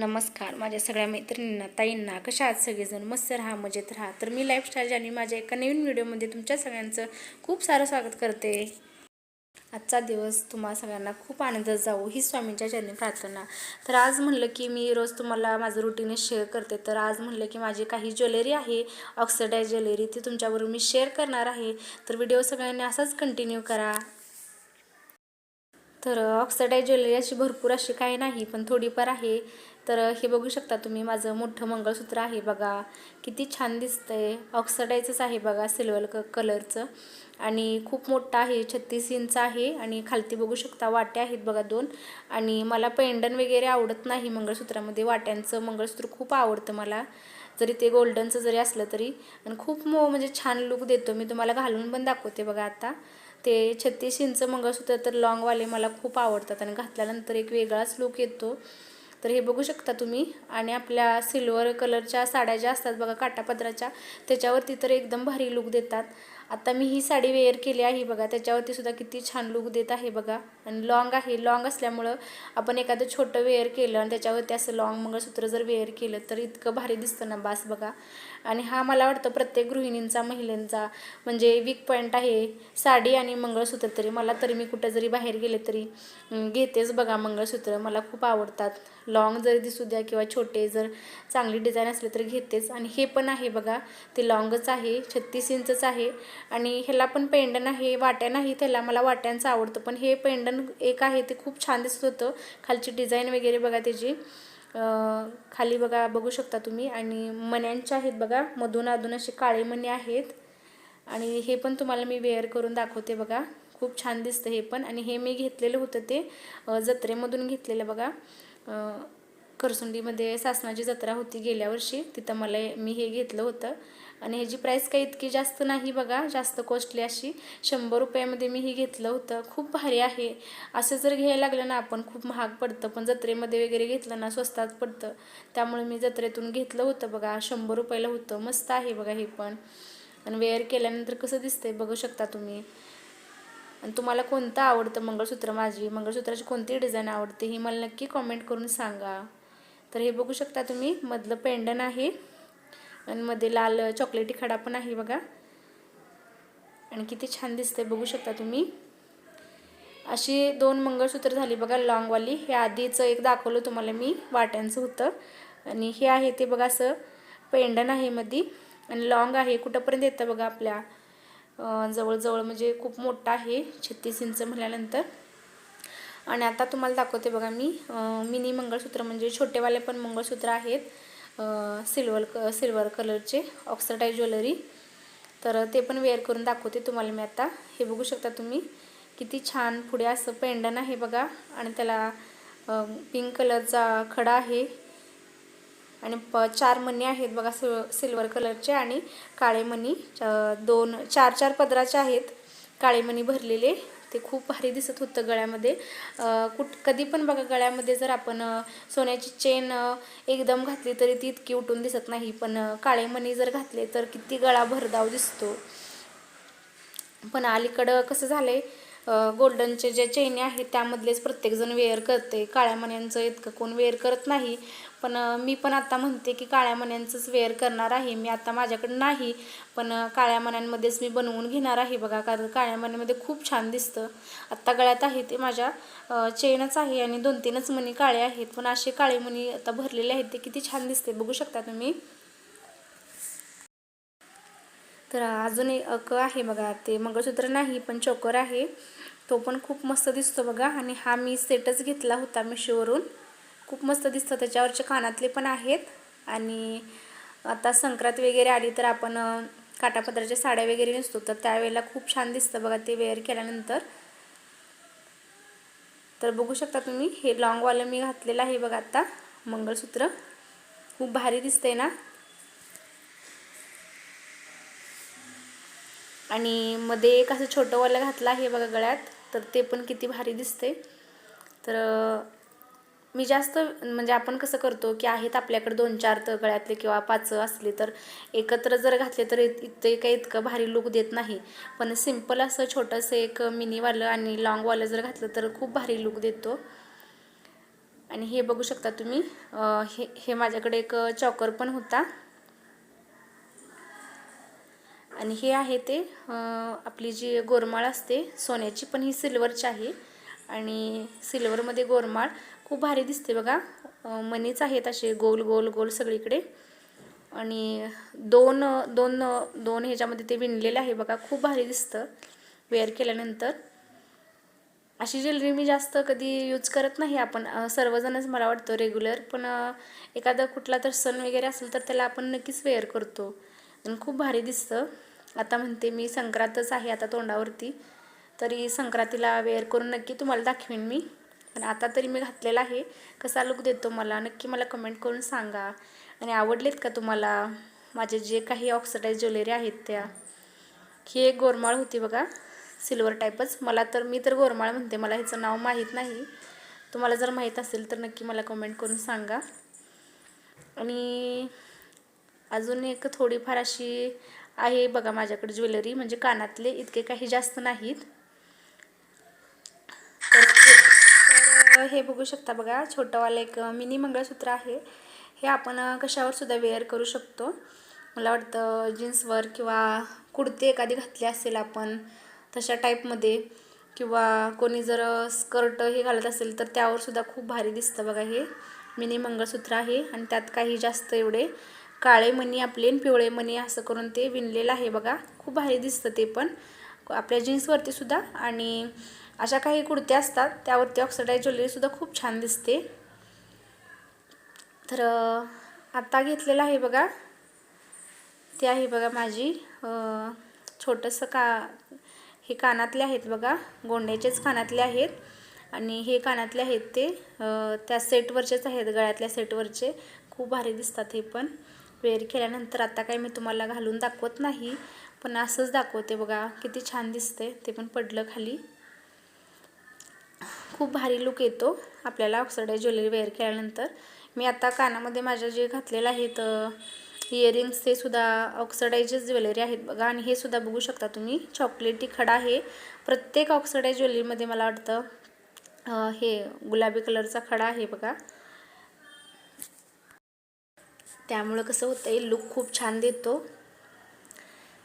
नमस्कार माझ्या सगळ्या मैत्रिणींना ताईंना कशा आहात सगळेजण मस्त राहा मजेत राहा। तर मी लाईफस्टाईल आणि माझ्या एका नवीन व्हिडिओमध्ये तुमच्या सगळ्यांचं खूप सारं स्वागत करते। आजचा दिवस तुम्हा सगळ्यांना खूप आनंदात जावो ही स्वामींच्या चरणी प्रार्थना। तर आज म्हणलं की मी रोज तुम्हाला माझं रुटीन शेअर करते। तर आज म्हणलं की माझी काही ज्वेलरी आहे ऑक्सिडाइज ज्वेलरी ती तुमच्याबरोबर मी शेअर करणार आहे। तर व्हिडिओ सगळ्यांनी असाच कंटिन्यू करा। तर ऑक्सिडाइज ज्वेलरी अशी भरपूर अशी काही नाही पण थोडीफार आहे। तर हे बघू शकता तुम्ही माझं मोठं मंगळसूत्र आहे बघा किती छान दिसतंय। ऑक्सिडाइजच आहे बघा सिल्वर कलरचं आणि खूप मोठा आहे 36 इंच आहे आणि खालती बघू शकता वाट्या आहेत बघा दोन। आणि मला पेंडन वगैरे आवडत नाही मंगळसूत्रामध्ये वाट्यांचं मंगळसूत्र खूप आवडतं मला जरी ते गोल्डनचं जरी असलं तरी आणि खूप म्हणजे छान लुक देतो। मी तुम्हाला घालून पण दाखवते बघा आता ते 36 इंच मंगळसूत्र तर लॉंगवाले मला खूप आवडतात आणि घातल्यानंतर एक वेगळाच लुक येतो। तर हे बघू शकता तुम्ही आणि आपल्या सिल्वर कलरच्या साड्या ज्या असतात बघा काटापदराच्या त्याच्यावरती तर एकदम भारी लुक देतात। आता मी ही साडी वेअर केली आहे बघा त्याच्यावरती सुद्धा किती छान लुक देत आहे बघा आणि लॉंग आहे लॉंग असल्यामुळं आपण एखादं छोटं वेअर केलं आणि त्याच्यावरती असं लॉंग मंगळसूत्र जर वेअर केलं तर इतकं भारी दिसतं ना बास बघा। आणि हा मला वाटतं प्रत्येक गृहिणींचा महिलांचा म्हणजे वीक पॉईंट आहे साडी आणि मंगळसूत्र। तरी मला तरी मी कुठं जरी बाहेर गेले तरी घेतेच बघा मंगळसूत्र मला खूप आवडतात। लॉंग जरी दिसू द्या किंवा छोटे जर चांगली डिझाईन असले तर घेतेच। आणि हे पण आहे बघा ते लॉंगच आहे 36 इंचच आहे आणि ह्याला पण पेंडन आहे वाट्या नाही त्याला मला वाट्यांचं आवडतं पण हे पेंडन एक आहे ते खूप छान दिसत होतं। खालची डिझाईन वगैरे बघा त्याची खाली बघा बघू शकता तुम्ही आणि मण्यांचे आहेत बघा मधून अधून असे काळे मणी आहेत आणि हे पण तुम्हाला मी वेअर करून दाखवते बघा खूप छान दिसतं हे पण। आणि हे मी घेतलेलं होतं ते जत्रेमधून घेतलेलं बघा करसुंडीमध्ये सासनाची जत्रा होती गेल्या वर्षी तिथं मी हे घेतलं होतं आणि ह्याची प्राईस काही इतकी जास्त नाही बघा जास्त कॉस्टली अशी 100 रुपयामध्ये मी हे घेतलं होतं। खूप भारी आहे असं जर घ्यायला लागलं ना आपण खूप महाग पडतं पण जत्रेमध्ये वगैरे घेतलं ना स्वस्तात पडतं त्यामुळे मी जत्रेतून घेतलं होतं बघा 100 रुपयाला होतं। मस्त आहे बघा हे पण आणि वेअर केल्यानंतर कसं दिसतंय बघू शकता तुम्ही। आणि तुम्हाला कोणतं आवडतं मंगळसूत्र माझी मंगळसूत्राची कोणती डिझाईन आवडते ही मला नक्की कमेंट करून सांगा। तर हे बघू शकता तुम्ही मधलं पेंडन आहे आणि मध्ये लाल चॉकलेटी खडा पण आहे बघा आणि किती छान दिसते बघू शकता तुम्ही। अशी दोन मंगळसूत्र झाली बघा लॉंगवाली हे आधीचं एक दाखवलं तुम्हाला मी वाट्यांचं होतं आणि हे आहे ते बघा असं पेंडन आहे मध्ये आणि लॉंग आहे कुठंपर्यंत येतं बघा आपल्या जवळजवळ म्हणजे खूप मोठा आहे 36 इंच म्हटल्यानंतर। आणि आता तुम्हाला दाखवते बघा मी मिनी मंगळसूत्र म्हणजे छोटेवाले पण मंगळसूत्र आहेत सिल्वर कलरचे ऑक्सिडाइज ज्वेलरी तर ते पण वेअर करून दाखवते तुम्हाला मी आता। हे बघू शकता तुम्ही किती छान पुढे असं पेंडन आहे बघा आणि त्याला पिंक कलरचा खडा आहे आणि 4 मणी आहेत बघा सिल्वर कलरचे आणि काळे मणी 4 पदराचे आहेत काळे मणी भरलेले ते खूप भारी दिसत होतं गळ्यामध्ये। कधी पण बघा गळ्यामध्ये जर आपण सोन्याची चेन एकदम घातली तरी ती इतकी उठून दिसत नाही पण काळे मणी जर घातले तर किती गळा भरदाव दिसतो। पण अलीकडं कसं झालंय गोल्डनचे जे चेनी आहेत त्यामधलेच प्रत्येकजण वेअर करते काळ्या मण्यांचं इतकं कोण वेअर करत नाही। पण मी पण आता म्हणते की काळ्या मण्यांचंच वेअर करणार आहे मी आता माझ्याकडे नाही पण काळ्या मण्यांमध्येच मी बनवून घेणार आहे बघा कारण काळ्या मण्यांमध्ये खूप छान दिसतं। आत्ता गळ्यात आहे ते माझ्या चेनच आहे आणि 2-3च मणी काळे आहेत पण असे काळे मणी आता भरलेले आहेत ते किती छान दिसते बघू शकता तुम्ही। तर अजून एक आहे बघा ते मंगळसूत्र नाही पण चोकर आहे तो पण खूप मस्त दिसतो बघा आणि हा मी सेटच घेतला होता मिशोवरून खूप मस्त दिसतं त्याच्यावरचे कानातले पण आहेत। आणि आता संक्रांत वगैरे आली तर आपण काटापदराच्या साड्या वगैरे नेसतो तर त्यावेळेला खूप छान दिसतं बघा ते वेअर केल्यानंतर। तर बघू शकता तुम्ही हे लॉंगवालं मी घातलेलं आहे बघा आता मंगळसूत्र खूप भारी दिसतंय ना। आणि मध्ये एक असं छोटंवालं घातलं आहे बघा गळ्यात तर ते पण किती भारी दिसते। तर मी जास्त म्हणजे आपण कसं करतो की आहेत आपल्याकडे 2-4 तर गळ्यातले किंवा 5 असले तर एकत्र जर घातले तर इतके काही इतकं भारी लुक देत नाही पण सिंपल असं छोटंसं एक मिनीवालं आणि लॉंगवालं जर घातलं तर खूप भारी लुक देतो। आणि हे बघू शकता तुम्ही, हे माझ्याकडे एक चॉकर पण होता. आणि हे आहे ते आपली जी गोरमाळ असते सोन्याची, पण ही सिल्वरची आहे. आणि सिल्वरमध्ये गोरमाळ खूप भारी दिसते बघा. मनीच आहेत असे गोल गोल गोल सगळीकडे. आणि दोन दोन दोन ह्याच्यामध्ये ते विणलेले आहे बघा. खूप भारी दिसतं वेअर केल्यानंतर. अशी ज्वेलरी मी जास्त कधी यूज करत नाही. आपण सर्वजणच मला वाटतं रेग्युलर, पण एखादा कुठला तर सण वगैरे असेल तर त्याला आपण नक्कीच वेअर करतो आणि खूप भारी दिसतं. आता म्हणते मी, संक्रांतच आहे आता तोंडावरती, तरी संक्रांतीला वेअर करून नक्की तुम्हाला दाखवेन मी. पण आता तरी मी घातलेला आहे. कसा लुक देतो मला नक्की मला कमेंट करून सांगा. आणि आवडलेत का तुम्हाला माझे जे काही ऑक्सिडाइज ज्वेलरी आहेत त्या. ही एक गोरमाळ होती बघा, सिल्वर टाईपच. मी तर गोरमाळ म्हणते, मला ह्याचं नाव माहीत नाही. तुम्हाला जर माहीत असेल तर नक्की मला कमेंट करून सांगा. आणि अजून एक थोडीफार अशी आहे बघा माझ्याकडे ज्वेलरी, म्हणजे कानातले, इतके काही जास्त नाहीत. तर हे बघू शकता बघा, छोटंवालं एक मिनी मंगळसूत्र आहे. हे आपण कशावर सुद्धा वेअर करू शकतो. मला वाटतं जीन्सवर किंवा कुर्ती एखादी घातली असेल आपण तशा टाईपमध्ये, किंवा कोणी जर स्कर्ट हे घालत असेल तर त्यावर सुद्धा खूप भारी दिसतं बघा. हे मिनी मंगळसूत्र आहे आणि त्यात काही जास्त एवढे काळे मणी आपले पिवळे मणी असं करून ते विणलेलं आहे बघा. खूप भारी दिसतं ते पण आपल्या जीन्सवरती सुद्धा. आणि अशा काही कुर्त्या असतात त्यावरती ऑक्सिडाइज ज्वेलरीसुद्धा खूप छान दिसते. तर आता घेतलेलं आहे बघा, ते आहे बघा माझी छोटंसं हे कानातले आहेत बघा, गोंड्याचेच कानातले आहेत. आणि हे कानातले आहेत ते त्या सेटवरचेच आहेत, गळ्यातल्या सेटवरचे. खूप भारी दिसतात हे पण वेअर केल्यानंतर. आता काय मी तुम्हाला घालून दाखवत नाही, पण असंच दाखवते बघा, किती छान दिसते. ते पण पडलं खाली. खूप भारी लुक येतो आपल्याला ऑक्सिडाइज ज्वेलरी वेअर केल्यानंतर. मी आता कानामध्ये माझ्या जे घातलेलं आहेत इयरिंग्स, ते सुद्धा ऑक्सिडाइजच ज्वेलरी आहेत बघा. आणि हे सुद्धा बघू शकता तुम्ही, चॉकलेटी खडा आहे प्रत्येक ऑक्सिडाइज ज्वेलरीमध्ये. मला वाटतं हे गुलाबी कलरचा खडा आहे बघा. त्यामुळं कसं होतं, लुक खूप छान देतो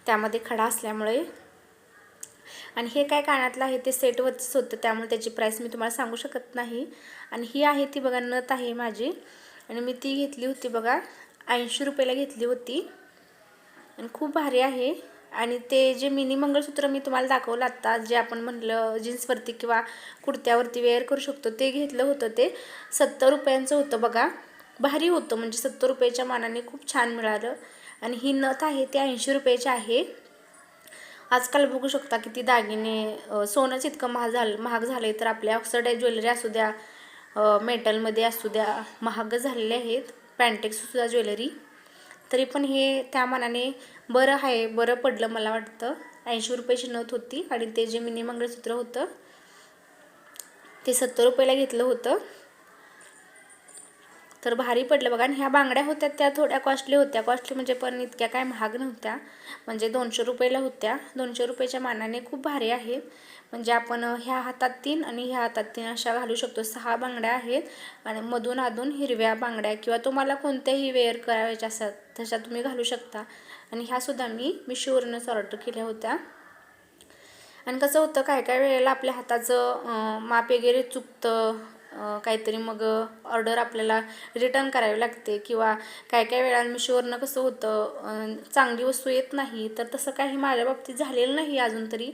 त्यामध्ये खडा असल्यामुळे. आणि हे काय कानातलं आहे ते सेटवरच होतं, त्यामुळे त्याची प्राईस मी तुम्हाला सांगू शकत नाही. आणि ही आहे ती बघा नथ आहे माझी, आणि मी ती घेतली होती बघा 80 रुपयाला घेतली होती. आणि खूप भारी आहे. आणि ते जे मिनी मंगळसूत्र मी तुम्हाला दाखवलं आत्ता, जे आपण म्हटलं जीन्सवरती किंवा कुर्त्यावरती वेअर करू शकतो, ते घेतलं होतं ते 70 रुपयांचं होतं बघा. भारी होतं, म्हणजे 70 रुपयाच्या मानाने खूप छान मिळालं. आणि ही नथ आहे ती 80 रुपयाची आहे. आजकाल बघू शकता किती दागिने, सोनंच इतकं महाग झालं आहे, तर आपल्या ऑक्सिडाइज ज्वेलरी असू द्या, मेटलमध्ये असू द्या, महाग झालेले आहेत. पॅन्टेक्ससुद्धा ज्वेलरी, तरी पण हे त्या मानाने बरं आहे, बरं पडलं मला वाटतं. 80 रुपयाची नथ होती आणि ते जे मिनी मंगळसूत्र होतं ते 70 रुपयाला घेतलं होतं. तर भारी पडलं बघा. आणि ह्या बांगड्या होत्या त्या थोड्या कॉस्टली होत्या, कॉस्टली म्हणजे पण इतक्या काय महाग नव्हत्या, म्हणजे 200 रुपयाला होत्या. 200 रुपयाच्या मानाने खूप भारी आहेत. म्हणजे आपण ह्या हातात 3 आणि ह्या हातात 3 अशा घालू शकतो. 6 बांगड्या आहेत आणि मधून अधून हिरव्या बांगड्या किंवा तुम्हाला कोणत्याही वेअर करायच्या असतात तशा तुम्ही घालू शकता. आणि ह्यासुद्धा मी मिशोवरूनच ऑर्डर केल्या होत्या. आणि कसं होतं, काय काय वेळेला आपल्या हाताचं माप वगैरे चुकतं काहीतरी, मग ऑर्डर आपल्याला रिटर्न करावी लागते. किंवा काय काय वेळेला मिशोवरनं कसं होतं, चांगली वस्तू येत नाही. तर तसं काही माझ्या बाबतीत झालेलं नाही अजून तरी.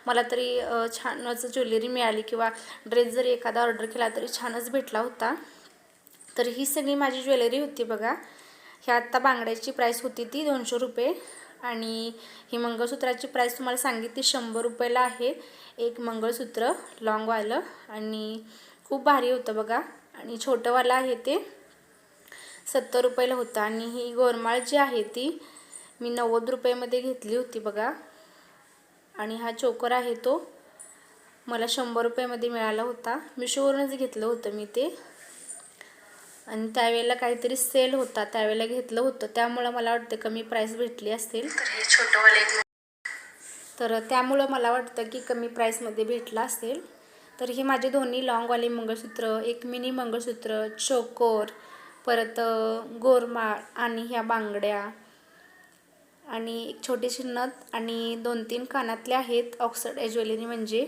मला तरी छानच ज्वेलरी मिळाली, किंवा ड्रेस जरी एखादा ऑर्डर केला तरी छानच भेटला होता. तर ही सगळी माझी ज्वेलरी होती बघा. ह्या आत्ता बांगड्याची प्राईस होती ती 200 रुपये. आणि ही मंगळसूत्राची प्राईस तुम्हाला सांगितली 100 रुपयाला आहे एक मंगळसूत्र लॉंगवालं. आणि खूप भारी होतं बघा. आणि छोटंवालं आहे ते 70 रुपयाला होतं. आणि ही गोरमाळ जी आहे ती मी 90 रुपयामध्ये घेतली होती बघा. आणि हा चोकर आहे तो मला 100 रुपयामध्ये मिळाला होता. मिशोवरूनच घेतलं होतं मी ते. आणि त्यावेळेला काहीतरी सेल होता, त्यावेळेला घेतलं होतं, त्यामुळं मला वाटतं कमी प्राईस भेटली असेल. तर त्यामुळं मला वाटतं की कमी प्राईसमध्ये भेटला असेल. तर हे माझे दोन्ही लॉंगवाले मंगळसूत्र, एक मिनी मंगळसूत्र, चोकोर, परत गोरमाळ आणि ह्या बांगड्या आणि एक छोटीशी नथ आणि 2-3 कानातले आहेत ऑक्सिडाइज ज्वेलरी म्हणजे.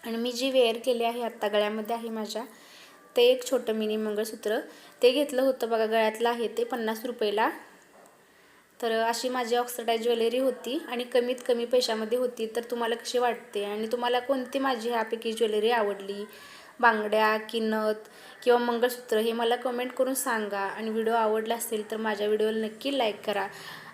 आणि मी जी वेअर केली आहे आत्ता गळ्यामध्ये आहे माझ्या, ते एक छोटं मिनी मंगळसूत्र ते घेतलं होतं बघा, गळ्यातलं आहे ते 50 रुपयाला. तर अशी माझी ऑक्सिडाइज ज्वेलरी होती आणि कमीत कमी पैशामध्ये होती. तर तुम्हाला कशी वाटते आणि तुम्हाला कोणती माझी ह्यापैकी ज्वेलरी आवडली, बांगड्या की नथ किंवा मंगळसूत्र, हे मला कमेंट करून सांगा. आणि व्हिडिओ आवडला असेल तर माझ्या व्हिडिओला नक्की लाईक करा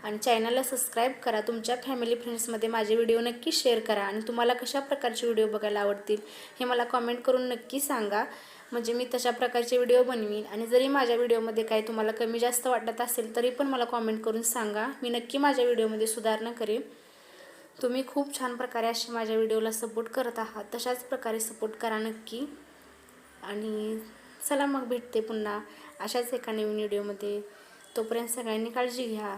आणि चॅनलला सबस्क्राईब करा. तुमच्या फॅमिली फ्रेंड्समध्ये माझे व्हिडिओ नक्की शेअर करा आणि तुम्हाला कशा प्रकारचे व्हिडिओ बघायला आवडतील हे मला कमेंट करून नक्की सांगा, म्हणजे मी तशा प्रकारचे व्हिडिओ बनवीन. आणि जरी माझ्या व्हिडिओमध्ये काही तुम्हाला कमी जास्त वाटत असेल तरी पण मला कमेंट करून सांगा, मी नक्की माझ्या व्हिडिओमध्ये सुधारणा करेन. तुम्ही खूप छान प्रकारे असे माझ्या व्हिडिओला सपोर्ट करत आहात, तशाच प्रकारे सपोर्ट करा नक्की. आणि चला मग भेटते पुन्हा अशाच एका नवीन व्हिडिओमध्ये. तोपर्यंत सगळ्यांनी काळजी घ्या.